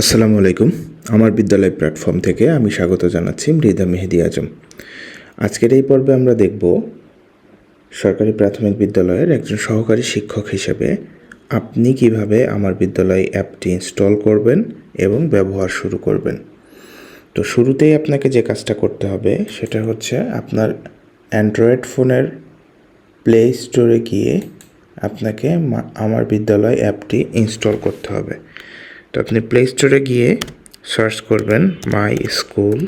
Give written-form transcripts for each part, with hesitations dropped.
আসসালামু আলাইকুম। আমার বিদ্যালয় প্ল্যাটফর্ম থেকে আমি স্বাগত জানাচ্ছি মৃধা মেহেদি আজম। আজকের এই পর্বে আমরা দেখব সরকারি প্রাথমিক বিদ্যালয়ের একজন সহকারী শিক্ষক হিসেবে আপনি কিভাবে আমার বিদ্যালয় অ্যাপটি ইনস্টল করবেন এবং ব্যবহার শুরু করবেন। তো শুরুতেই আপনাকে যে কাজটা করতে হবে সেটা হচ্ছে আপনার অ্যান্ড্রয়েড ফোনের প্লে স্টোরে গিয়ে আপনাকে আমার বিদ্যালয় অ্যাপটি ইনস্টল করতে হবে। তো আপনি প্লে স্টোরে গিয়ে সার্চ করবেন মাই স্কুল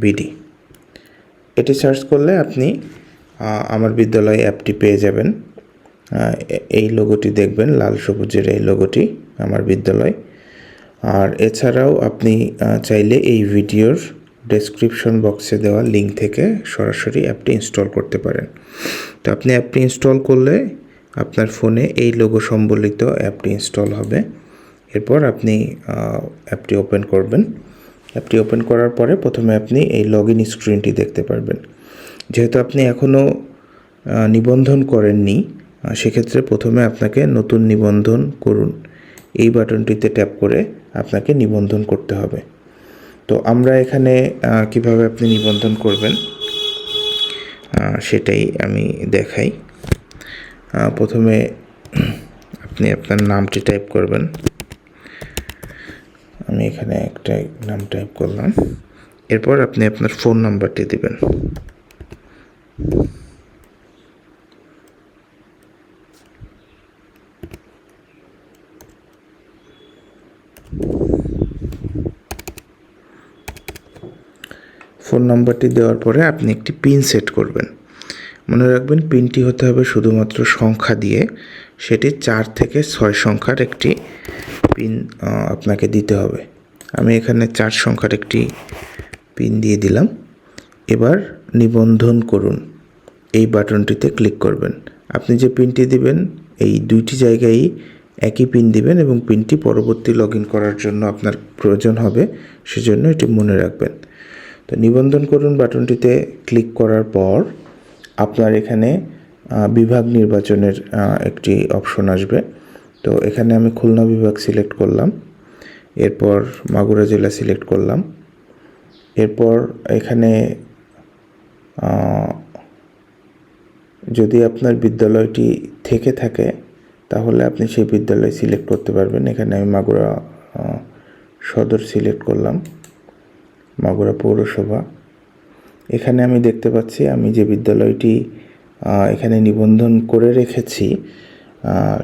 বিডি। এটি সার্চ করলে আপনি আমার বিদ্যালয় অ্যাপটি পেয়ে যাবেন। এই লোগোটি দেখবেন, লাল সবুজের এই লোগোটি আমার বিদ্যালয়। আর এছাড়াও আপনি চাইলে এই ভিডিওর ডেসক্রিপশন বক্সে দেওয়া লিঙ্ক থেকে সরাসরি অ্যাপটি ইনস্টল করতে পারেন। তো আপনি অ্যাপটি ইনস্টল করলে আপনার ফোনে এই লোগো সম্বলিত অ্যাপটি ইনস্টল হবে। এরপর আপনি অ্যাপটি ওপেন করবেন। অ্যাপটি ওপেন করার পরে প্রথমে আপনি এই লগ ইন স্ক্রিনটি দেখতে পারবেন। যেহেতু আপনি এখনও নিবন্ধন করেননি, সেক্ষেত্রে প্রথমে আপনাকে নতুন নিবন্ধন করুন এই বাটনটিতে ট্যাপ করে আপনাকে নিবন্ধন করতে হবে। তো আমরা এখানে কিভাবে আপনি নিবন্ধন করবেন সেটাই আমি দেখাই। প্রথমে আপনি আপনার নামটি টাইপ করবেন। আমি এখানে একটা নাম টাইপ করলাম। এরপর আপনি আপনার ফোন নাম্বারটি দিবেন। ফোন নাম্বারটি দেওয়ার পরে আপনি একটি পিন সেট করবেন। মনে রাখবেন, পিনটি হতে হবে শুধুমাত্র সংখ্যা দিয়ে। সেটি 4 থেকে 6 সংখ্যার একটি পিন আপনাকে দিতে হবে। আমি এখানে 4 সংখ্যার একটি পিন দিয়ে দিলাম। এবার নিবন্ধন করুন এই বাটনটিতে ক্লিক করবেন। আপনি যে পিনটি দিবেন এই দুইটি জায়গায় একই পিন দিবেন এবং পিনটি পরবর্তী লগ ইন করার জন্য আপনার প্রয়োজন হবে, সেজন্য এটি মনে রাখবেন। তো নিবন্ধন করুন বাটনটিতে ক্লিক করার পর আপনার এখানে বিভাগ নির্বাচনের একটি অপশন আসবে। তো এখানে আমি খুলনা বিভাগ সিলেক্ট করলাম। এরপর মাগুরা জেলা সিলেক্ট করলাম। এরপর এখানে যদি আপনার বিদ্যালয়টি থেকে থাকে তাহলে আপনি সেই বিদ্যালয় সিলেক্ট করতে পারবেন। এখানে আমি মাগুরা সদর সিলেক্ট করলাম, মাগুরা পৌরসভা। এখানে আমি দেখতে পাচ্ছি আমি যে বিদ্যালয়টি এখানে নিবন্ধন করে রেখেছি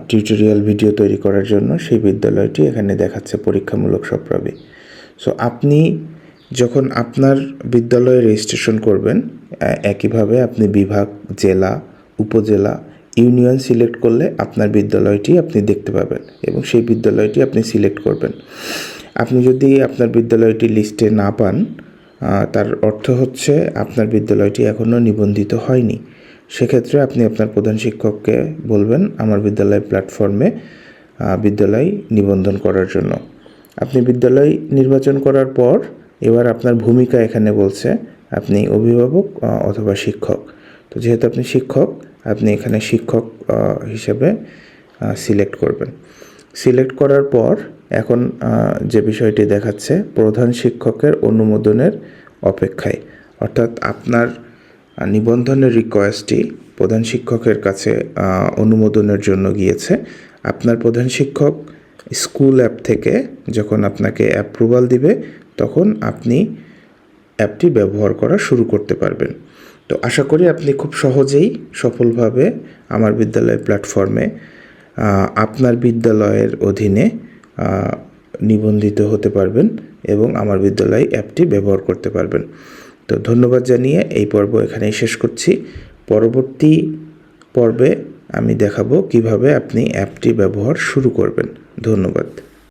টিউটোরিয়াল ভিডিও তৈরি করার জন্য, সেই বিদ্যালয়টি এখানে দেখাচ্ছে পরীক্ষামূলক সপ্রবি। সো আপনি যখন আপনার বিদ্যালয়ে রেজিস্ট্রেশন করবেন, একইভাবে আপনি বিভাগ, জেলা, উপজেলা, ইউনিয়ন সিলেক্ট করলে আপনার বিদ্যালয়টি আপনি দেখতে পাবেন এবং সেই বিদ্যালয়টি আপনি সিলেক্ট করবেন। আপনি যদি আপনার বিদ্যালয়টি লিস্টে না পান, তার অর্থ হচ্ছে আপনার বিদ্যালয়টি এখনও নিবন্ধিত হয়নি। সেক্ষেত্রে আপনি আপনার প্রধান শিক্ষককে বলবেন আমার বিদ্যালয় প্ল্যাটফর্মে বিদ্যালয় নিবন্ধন করার জন্য। আপনি বিদ্যালয় নির্বাচন করার পর এবার আপনার ভূমিকা এখানে বলছে আপনি অভিভাবক অথবা শিক্ষক। তো যেহেতু আপনি শিক্ষক, আপনি এখানে শিক্ষক হিসেবে সিলেক্ট করবেন। সিলেক্ট করার পর এখন যে বিষয়টি দেখাচ্ছে প্রধান শিক্ষকের অনুমোদনের অপেক্ষায়, অর্থাৎ আপনার নিবন্ধনের রিকোয়েস্টটি প্রধান শিক্ষকের কাছে অনুমোদনের জন্য গিয়েছে। আপনার প্রধান শিক্ষক স্কুল অ্যাপ থেকে যখন আপনাকে অ্যাপ্রুভাল দিবে তখন আপনি অ্যাপটি ব্যবহার করা শুরু করতে পারবেন। তো আশা করি আপনি খুব সহজেই সফলভাবে আমার বিদ্যালয় প্ল্যাটফর্মে আপনার বিদ্যালয়ের অধীনে নিবন্ধিত হতে পারবেন এবং আমার বিদ্যালয় অ্যাপটি ব্যবহার করতে পারবেন। তো ধন্যবাদ জানিয়ে এই পর্ব এখানেই শেষ করছি। পরবর্তী পর্বে আমি দেখাবো কিভাবে আপনি অ্যাপটি ব্যবহার শুরু করবেন। ধন্যবাদ।